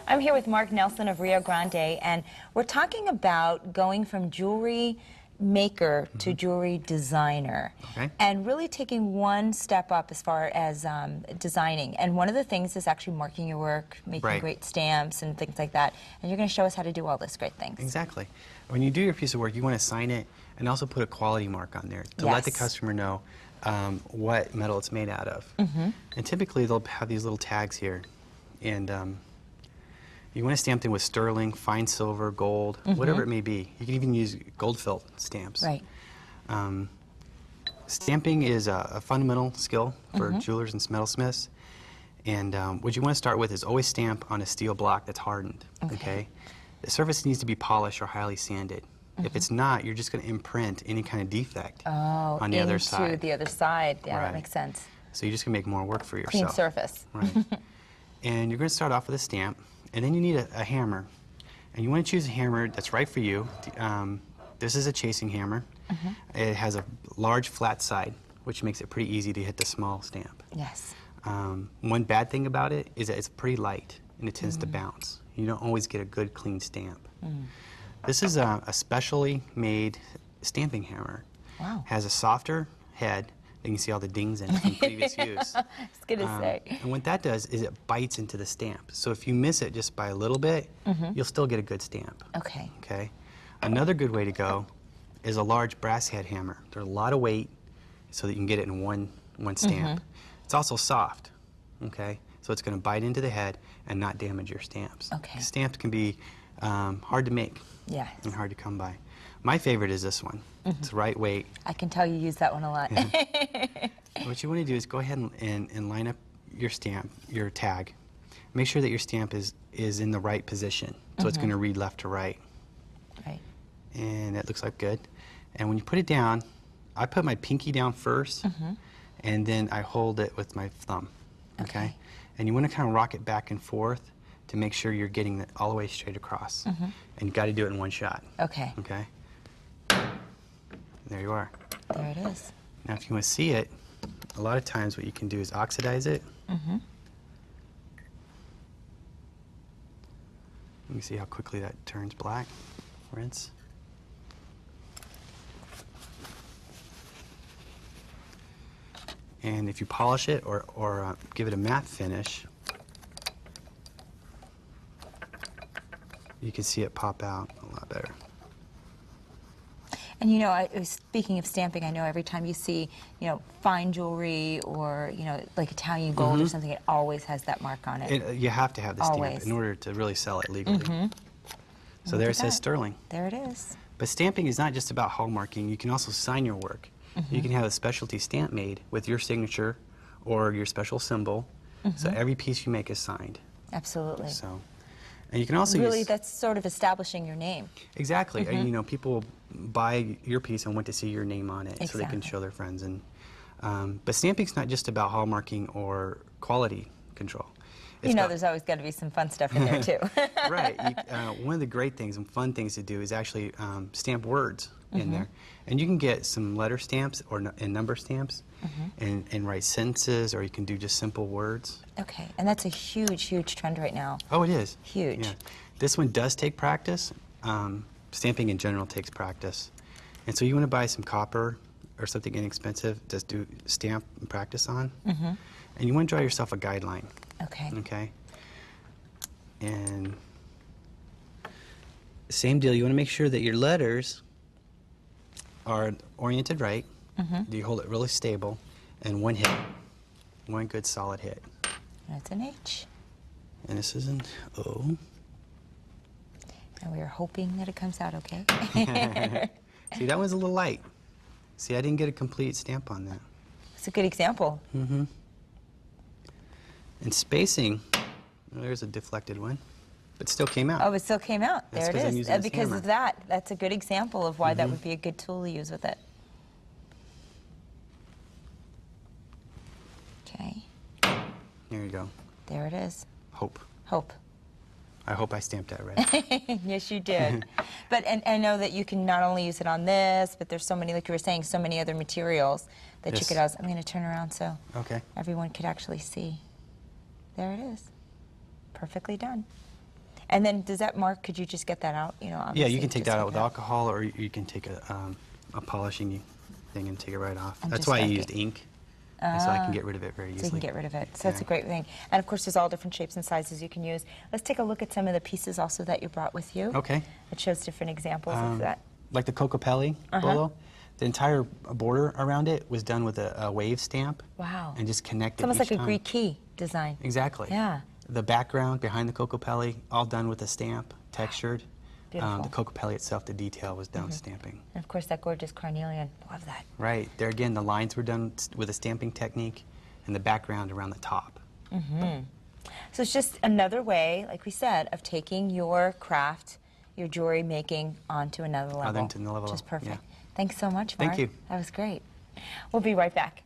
I'm here with Mark Nelson of Rio Grande, and we're talking about going from jewelry maker to jewelry designer, and really taking one step up as far as designing. And one of the things is actually marking your work, making great stamps and things like that. And you're going to show us how to do all this great things. Exactly. When you do your piece of work, you want to sign it and also put a quality mark on there to let the customer know what metal it's made out of. And typically they'll have these little tags here, and you want to stamp them with sterling, fine silver, gold, whatever it may be. You can even use gold felt stamps. Right. Stamping is a fundamental skill for jewelers and metalsmiths. And what you want to start with is always stamp on a steel block that's hardened. Okay. The surface needs to be polished or highly sanded. If it's not, you're just going to imprint any kind of defect on the other side. Into the other side. Yeah, that makes sense. So you're just going to make more work for yourself. Clean surface. Right. And you're going to start off with a stamp, and then you need a hammer. And you want to choose a hammer that's right for you. This is a chasing hammer. It has a large flat side, which makes it pretty easy to hit the small stamp. Yes. One bad thing about it is that it's pretty light, and it tends to bounce. You don't always get a good, clean stamp. This is a specially made stamping hammer. Wow. Has a softer head. You can see all the dings in it from previous use. I was going to say. And what that does is it bites into the stamp. So if you miss it just by a little bit, you'll still get a good stamp. Okay. Okay. Another good way to go is a large brass head hammer. There's a lot of weight so that you can get it in one stamp. It's also soft. Okay. So it's going to bite into the head and not damage your stamps. Okay. Stamps can be hard to make and hard to come by. My favorite is this one. It's the right weight. I can tell you use that one a lot. What you want to do is go ahead and line up your stamp, your tag. Make sure that your stamp is in the right position. So it's going to read left to right. Right. And that looks like good. And when you put it down, I put my pinky down first, and then I hold it with my thumb. Okay? And you want to kind of rock it back and forth to make sure you're getting it all the way straight across. And you got to do it in one shot. Okay. Okay? There you are. There it is. Now if you want to see it, a lot of times what you can do is oxidize it. You can see how quickly that turns black. Rinse. And if you polish it or give it a matte finish, you can see it pop out a lot better. And you know, speaking of stamping, I know every time you see, fine jewelry or, like Italian gold or something, it always has that mark on it. You have to have the stamp in order to really sell it legally. So there it says sterling. There it is. But stamping is not just about hallmarking. You can also sign your work. You can have a specialty stamp made with your signature or your special symbol. So every piece you make is signed. Absolutely. So, and you can also really, that's sort of establishing your name. Exactly. And, people buy your piece and want to see your name on it so they can show their friends. And but stamping's not just about hallmarking or quality control. It's there's always got to be some fun stuff in there too. Right. One of the great things and fun things to do is actually stamp words in there. And you can get some letter stamps and number stamps and write sentences, or you can do just simple words. Okay. And that's a huge, huge trend right now. Oh, it is. Huge. Yeah. This one does take practice. Stamping in general takes practice. And so you want to buy some copper or something inexpensive to do stamp and practice on. And you want to draw yourself a guideline. Okay. Okay. And same deal, you want to make sure that your letters are oriented right. You hold it really stable, and one hit. One good solid hit. That's an H. And this is an O. And we are hoping that it comes out okay. See, that one's a little light. See, I didn't get a complete stamp on that. It's a good example. And spacing, well, there's a deflected one, but still came out. Oh, it still came out. That's there it is. Because hammer. of that, that's a good example of why that would be a good tool to use with it. Okay. There you go. There it is. Hope. Hope. I hope I stamped that right. Yes, you did. But and I know that you can not only use it on this, but there's so many, like you were saying, so many other materials that you could use. I'm going to turn around so everyone could actually see. There it is. Perfectly done. And then does that mark, could you just get that out? You know, Yeah, obviously, you can take just that out with alcohol, or you can take a polishing thing and take it right off. And That's just why I like used ink, and so I can get rid of it very easily. so you can get rid of it. So that's a great thing. And of course, there's all different shapes and sizes you can use. Let's take a look at some of the pieces also that you brought with you. Okay. It shows different examples of that. Like the Cocopelli bolo, the entire border around it was done with a wave stamp. Wow. And just connected It's almost each like a time. Greek key design. Exactly. Yeah. The background behind the Cocopelli, all done with a stamp, textured. Beautiful. The Cocopelli itself, the detail was done stamping. And of course, that gorgeous carnelian. Love that. Right. There again, the lines were done with a stamping technique, and the background around the top. So it's just another way, like we said, of taking your craft, your jewelry making onto another level. Onto another level, Which is perfect. yeah. Thanks so much, Mark. Thank you. That was great. We'll be right back.